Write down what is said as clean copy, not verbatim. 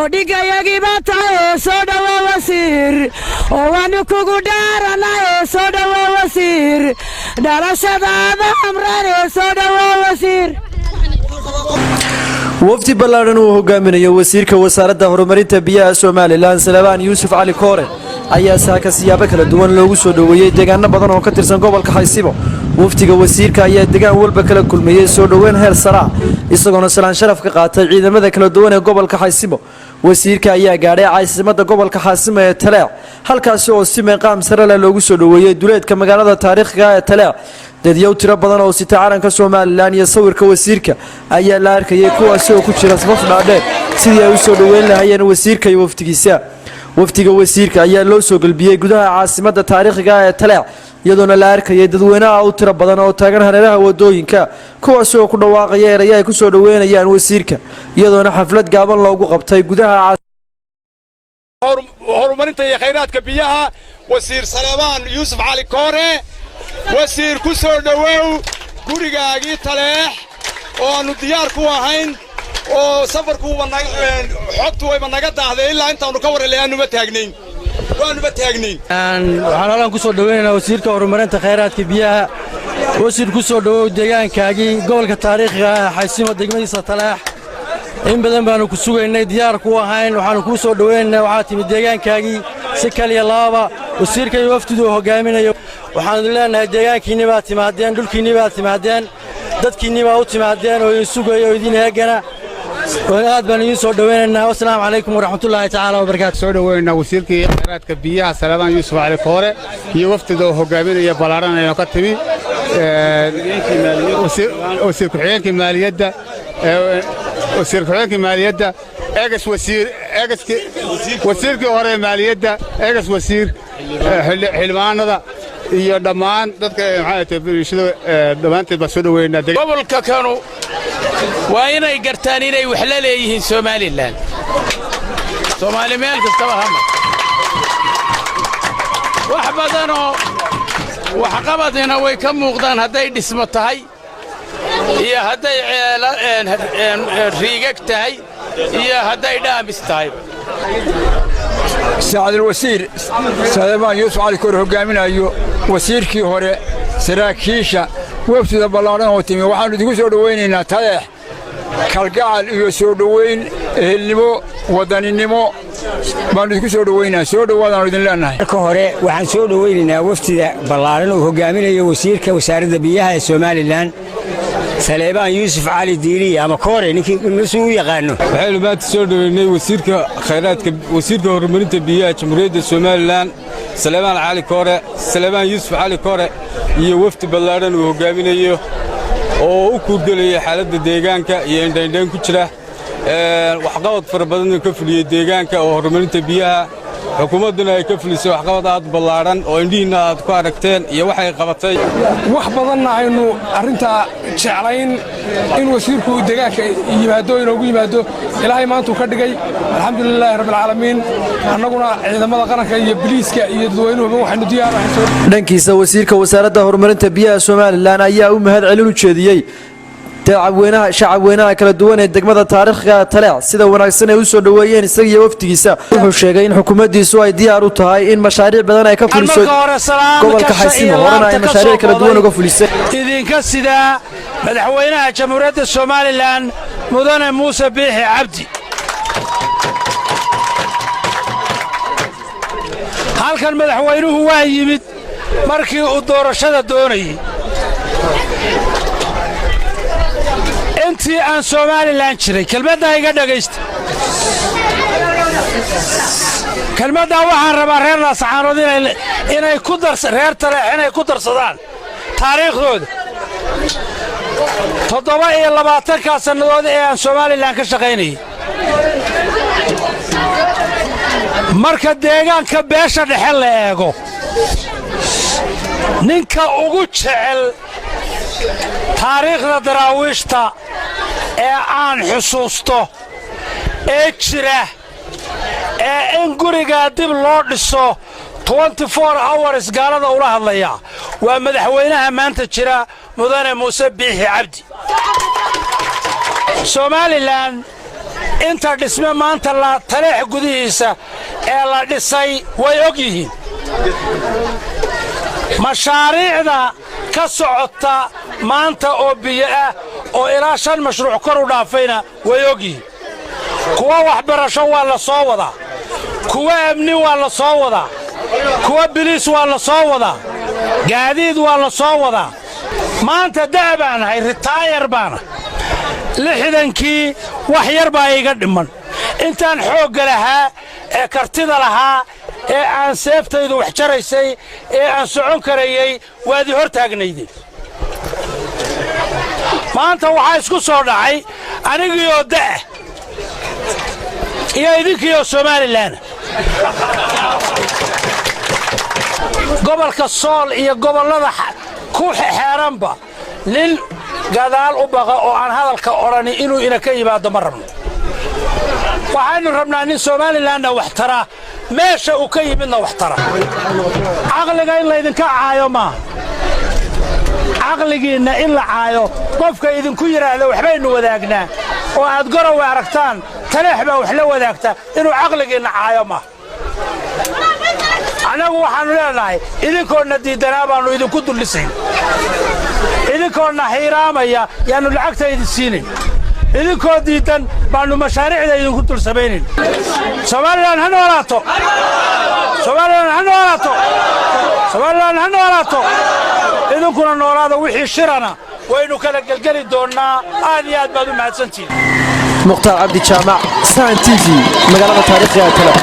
odhigayagii baa tahay soo dhawo wasiir oo waanu kugu dhaaranaye soo dhawo wasiir dhalashadaada amrane soo dhawo wasiir wafdi ballaaran uu hogaaminayo wasiirka wasaaradda horumarinta biyaha Soomaaliland Salebaan Yuusuf Cali Koore ayaa saaka siyaabo kala duwan loogu soo dhaweeyay deegaano badan oo ka tirsan gobolka Haysibo wafdiga wasiirka ayaa deegaan walba kala kulmayay soo dhaweyn heer sare isagoo salaan sharaf ka qaatay ciidamada kala duwan ee gobolka Haysibo wasiirka ayaa gaaray caasimadda gobolka Xaasimo ee Taleec halkaas oo si maqaam sare leh loogu soo dhaweeyay duleedka magaalada taariikhiga ee Taleec dadyow tiro badan oo sita calanka Soomaaliland iyo sawirka wasiirka ayaa la arkayay kuwaas oo ku jira safaf dhaadheer sidii ay u soo dhaweyn lahaayeen wasiirka iyo wafdigiisa wafdiga wasiirka ayaa loo soo galbiyay gudaha caasimadda taariikhiga ee Taleec iyadoona la arkayay dadweynaha u tiro badan oo taagan hareeraha wadooyinka kuwaas oo ku dhawaaqaya erayay ay ku soo dhaweynayaan wasiirka iyadoona xaflad gaaban loogu qabtay gudaha horumarinta iyo khayraadka biyaha wasiir Salebaan Yuusuf Cali Koore wasiir ku soo dhawow gurigaagii Taleex oo aanu diyaar ku ahayn oo safarku xogtu way naga daahday ilaa intaanu ka wareelayaanu ma taagnayn waxaan ku soo dhaweynaynaa wasiirka horumarinta khayraadka biyaha wasiir ku soo dhawow deegaankaagii gobolka taariikhiga ah Xaasimo degmadiisa Taleex in badan baanu ku sugaynay diyaar ku ahayn waxaanu ku soo dhaweynaynaa waxaa timid deegaankaagii si kaliya laaba wasiirka iyo wafdidu hogaaminayo waxaan leenahay deegaankiinni baa timaadeen dhulkiinni baa timaadeen dadkiinni baa u timaadeen oo idin sugayo oo idin heegana aad baan idin soo dhaweynaynaa wassalaamu calaykum waraxmatullaahi tacaala wabarakaatu soo dhaweynaa wasiirkii khayraadka biyaha Salebaan Yuusuf Cali Koore iyo wafdiga oo hogaaminaya ballaaran ee ka timi wasiir ku-xigeenka maaliyadda eegas wasiirkii hore maaliyadda eegas wasiir xildhibaanada iyo dhammaan dadka bulshada dhammaanteed baa soo dhaweynaa gobolka kanu waa inay gartaan inay wax la leeyihiin Soomaaliland Soomaali meel kastaba hama wax badanoo wax qabadina way ka muuqdaan hadday dhismo tahay iyo hadday riigag tahay iyo hadday dhaamis tahay سعد الوزير سليمان يوسف علي كور هogaaminayo wasiirkii hore saraakiisha wafdida ballaaran oo timi waxaanu idinku soo dhaweynaynaa Taleex kalgacal iyo soo dhaweyn ehelnimo wadaninimo baanu idinku soo dhaweynaa soo dhawaadaan idin leenahay marka hore waxaan soo dhaweynaynaa wafdida ballaaran oo hogaaminayo wasiirka wasaaradda biyaha ee Soomaaliland Salebaan Yuusuf Cali Diiri ama Koore ninkii mas'uul yaqaano waxaynu maanta soo dhaweynay wasiirka khayraadka wasiirka horumarinta biyaha Jamhuuriyadda Soomaaliland Salebaan Cali Koore Salebaan Yuusuf Cali Koore iyo wafdi ballaaran oo hogaaminayo oo u kuurgalaya xaaladda deegaanka iyo indhayn ku jira waxqabad fara badan oo ka fuliyay deegaanka oo horumarinta biyaha xukuumaduna ay ka fulisay waxqabad aad ballaaran oo indhihiina aad ku aragteen iyo waxay qabatay wax badanna aynu arrinta jeclayn in wasiirku deegaanka yimaado inoogu yimaado ilaahay maanta ka dhigay alxamdulilaahi rabbil caalamiin annaguna ciidamada qaranka iyo biliiska iyo dadweynuhu waxaynu diyaar dhankiisa wasiirka wasaaradda horumarinta biyaha Soomaaliland ayaa u mahad celin u jeediyay shacabweynaha kala duwan ee degmada taariikhiga Taleec sida wanaagsan ay u soo dhaweeyeen isaga iyo wafdigiisa wuxuu sheegay in xukuumaddiisu ay diyaar u tahay in mashaariic badan ay ka fuliso gobolka Xaasimo horena ay mashaariic kala duwan uga fulisay idinka sida madaxweynaha Jamhuuriyadda Soomaaliland mudane Muuse Biixi Cabdi halkan madaxweynuhu waa yimid markii uu doorashada doonayay intii aan Soomaaliland jiray kelmadda iga dhagaysta kelmadda waxaan rabaa reer Laascaanood inay ku reer Taleex inay ku darsadaan taariikhdooda 27 sannadood ee aan Soomaaliland ka shaqaynayay marka deegaanka beesha dhexe la eego ninka ugu jecel taariikhda daraawiishta ee aan xusuusto ee jira ee in guriga dib loo dhiso 24 hours gaalada ula hadlaya waa madaxweynaha maanta jira mudane Muuse Biixi Cabdi Soomaaliland inta dhisme maanta la taleex gudihiisa ee la dhisay way og yihiin mashaariicda ka socota maanta oo biyo ah oo ilaa 5 mashruuc kor u dhaafayna way og yihiin kuwa waxbarasho waa la soo wadaa kuwa amni waa la soo wadaa kuwa biliis waa la soo wadaa gaadiid waa la soo wadaa maanta daabaanahay retire baana 60kii wax yar baa iga dhiman intaan xoog lahaa ee kartida lahaa ee aan seeftaydu wax jaraysay ee aan socon karayay waadi hor taagnaydeen maanta waxa isku soo dhacay anigii oo daa iyo idinkii oo Soomaaliland gobolka Sool iyo gobolada ku xeeranba nin gadaal u baqa oo aan hadalka orani inuu ina ka yimaado marrabno waxaanu rabnaa nin Soomaaliland wax tara meesha uu ka yimidna wax tara aqliga in la idinka caayo ma aqligiina in la caayo qofka idinku yiraahdo waxbaynu wadaagnaa oo aad gorow aragtaan taleex baa wax la wadaagta inuu aqligiina caayo ma anagu waxaanu leenahay idinkoona diidanaa baanu idinku dulisayn idinkoona hiiraamaya yaanu lacagta idin siinin idinkoo diidan baanu mashaariicda idinku dul samaynin Soomaaliland ha noolaato Soomaaliland ha noolaato Soomaaliland ha noolaato idinkuna noolaada wixii shirana waynu kala galgali doonaa aad iyo aad baad u mahadsantihiin muqtaar cabdi jaamac Saan TV magaalada taariikhiga Taleex